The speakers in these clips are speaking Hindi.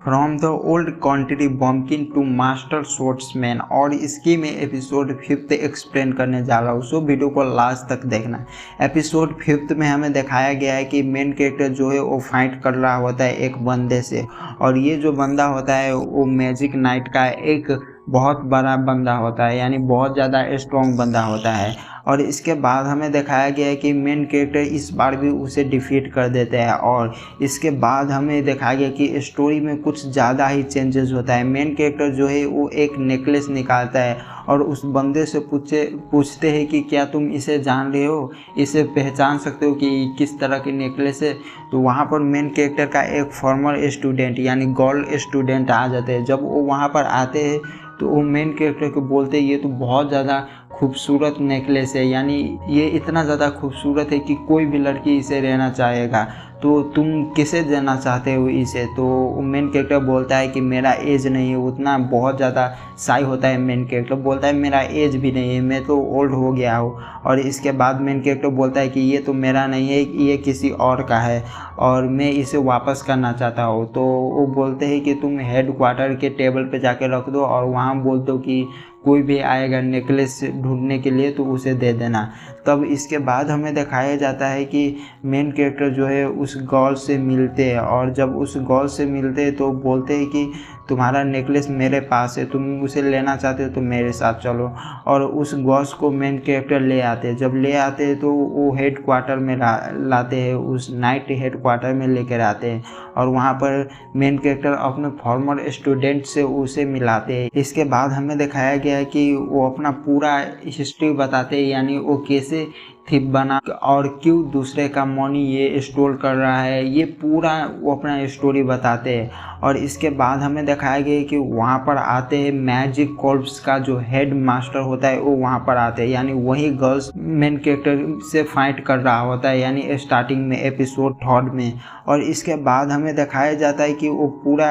From the old country bumpkin to master swordsman, और इसकी मैं एपिसोड 5 एक्सप्लेन करने जा रहा हूँ। सो वीडियो को लास्ट तक देखना। एपिसोड 5 में हमें दिखाया गया है कि मेन कैरेक्टर जो है वो फाइट कर रहा होता है एक बंदे से, और ये जो बंदा होता है वो मैजिक नाइट का एक बहुत बड़ा बंदा होता है, यानी बहुत ज़्यादा स्ट्रॉन्ग बंदा होता है। और इसके बाद हमें दिखाया गया है कि मेन कैरेक्टर इस बार भी उसे डिफीट कर देते हैं। और इसके बाद हमें दिखाया गया कि स्टोरी में कुछ ज़्यादा ही चेंजेस होता है। मेन कैरेक्टर जो है वो एक नेकलेस निकालता है और उस बंदे से पूछते हैं कि क्या तुम इसे जान रहे हो, इसे पहचान सकते हो कि किस तरह की नेकलेस है। तो वहाँ पर मेन कैरेक्टर का एक फॉर्मर स्टूडेंट यानी गर्ल स्टूडेंट आ जाते हैं। जब वो वहाँ पर आते हैं तो वो मेन कैरेक्टर को बोलते हैं ये तो बहुत ज़्यादा खूबसूरत नेकलेस है, यानी ये इतना ज़्यादा खूबसूरत है कि कोई भी लड़की इसे लेना चाहेगा, तो तुम किसे देना चाहते हो इसे। तो मेन कैरेक्टर बोलता है कि मेरा एज नहीं है उतना, बहुत ज़्यादा शाई होता है। मेन कैरेक्टर बोलता है मेरा एज भी नहीं है, मैं तो ओल्ड हो गया हूँ। और इसके बाद मेन कैरेक्टर बोलता है कि ये तो मेरा नहीं है, ये किसी और का है और मैं इसे वापस करना चाहता हूँ। तो वो बोलते हैं कि तुम हेड क्वार्टर के टेबल पे जाके रख दो और वहाँ बोल दो कि कोई भी आएगा नेकलेस ढूंढने के लिए तो उसे दे देना। तब इसके बाद हमें दिखाया जाता है कि मेन कैरेक्टर जो है उस गर्ल से मिलते हैं, और जब उस गर्ल से मिलते हैं तो बोलते हैं कि तुम्हारा नेकलेस मेरे पास है, तुम उसे लेना चाहते हो तो मेरे साथ चलो। और उस गर्ल को मेन कैरेक्टर ले आते हैं। जब ले आते हैं तो वो हेड क्वार्टर में लाते हैं, उस नाइट हेड क्वार्टर में लेकर आते हैं और वहाँ पर मेन कैरेक्टर अपने फॉर्मर स्टूडेंट से उसे मिलाते हैं। इसके बाद हमें दिखाया गया है कि वो अपना पूरा हिस्ट्री बताते हैं, यानी वो कैसे थिप बना और क्यों दूसरे का मनी ये स्टोर कर रहा है, ये पूरा वो अपना स्टोरी बताते हैं। और इसके बाद हमें दिखाया गया कि वहाँ पर आते हैं मैजिक कॉर्प्स का जो हेड मास्टर होता है वो वहाँ पर आते हैं, यानी वही गर्ल्स मेन कैरेक्टर से फाइट कर रहा होता है, यानी स्टार्टिंग में एपिसोड 3 में। और इसके बाद हमें दिखाया जाता है कि वो पूरा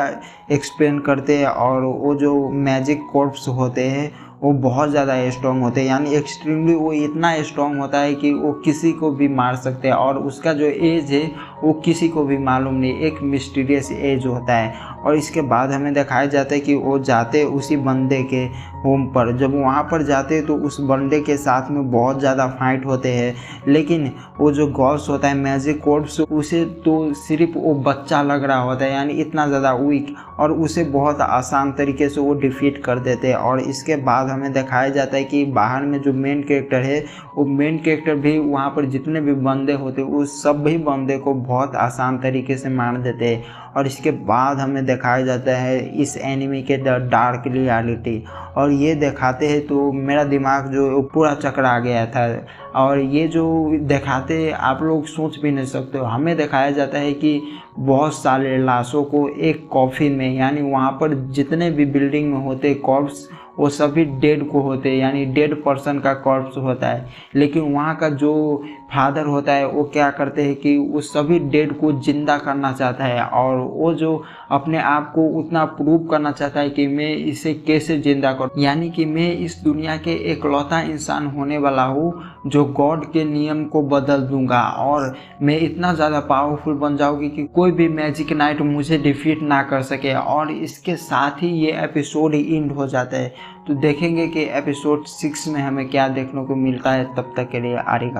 एक्सप्लेन करते हैं, और वो जो मैजिक कॉर्प्स होते हैं वो बहुत ज़्यादा स्ट्रॉन्ग होते हैं, यानी एक्सट्रीमली वो इतना स्ट्रॉन्ग होता है कि वो किसी को भी मार सकते हैं। और उसका जो एज है वो किसी को भी मालूम नहीं, एक मिस्टीरियस एज होता है। और इसके बाद हमें दिखाया जाता है कि वो जाते उसी बंदे के होम पर। जब वहाँ पर जाते तो उस बंदे के साथ में बहुत ज़्यादा फाइट होते हैं, लेकिन वो जो गॉड्स होता है मैजिक कॉर्प्स उसे तो सिर्फ वो बच्चा लग रहा होता है, यानी इतना ज़्यादा वीक, और उसे बहुत आसान तरीके से वो डिफीट कर देते हैं। और इसके बाद हमें दिखाया जाता है कि बाहर में जो मेन कैरेक्टर है वो मेन कैरेक्टर भी वहाँ पर जितने भी बंदे होते हैं उस सब भी बंदे को बहुत आसान तरीके से मार देते हैं। और इसके बाद हमें दिखाया जाता है इस एनिमी के द डार्क रियलिटी, और ये दिखाते हैं तो मेरा दिमाग जो है पूरा चकरा गया था। और ये जो दिखाते आप लोग सोच भी नहीं सकते हो। हमें दिखाया जाता है कि बहुत सारे लाशों को एक कॉफिन में, यानी वहाँ पर जितने भी बिल्डिंग में होते कॉर्प्स वो सभी डेड को होते हैं, यानी डेड पर्सन का कॉर्प्स होता है। लेकिन वहाँ का जो फादर होता है वो क्या करते हैं कि वो सभी डेड को जिंदा करना चाहता है, और वो जो अपने आप को उतना प्रूव करना चाहता है कि मैं इसे कैसे जिंदा करूँ, यानी कि मैं इस दुनिया के एकलौता इंसान होने वाला हूँ जो गॉड के नियम को बदल दूंगा, और मैं इतना ज़्यादा पावरफुल बन जाऊँगी कि कोई भी मैजिक नाइट मुझे डिफीट ना कर सके। और इसके साथ ही ये एपिसोड एंड हो जाता है। तो देखेंगे कि एपिसोड 6 में हमें क्या देखने को मिलता है। तब तक के लिए आरेगा।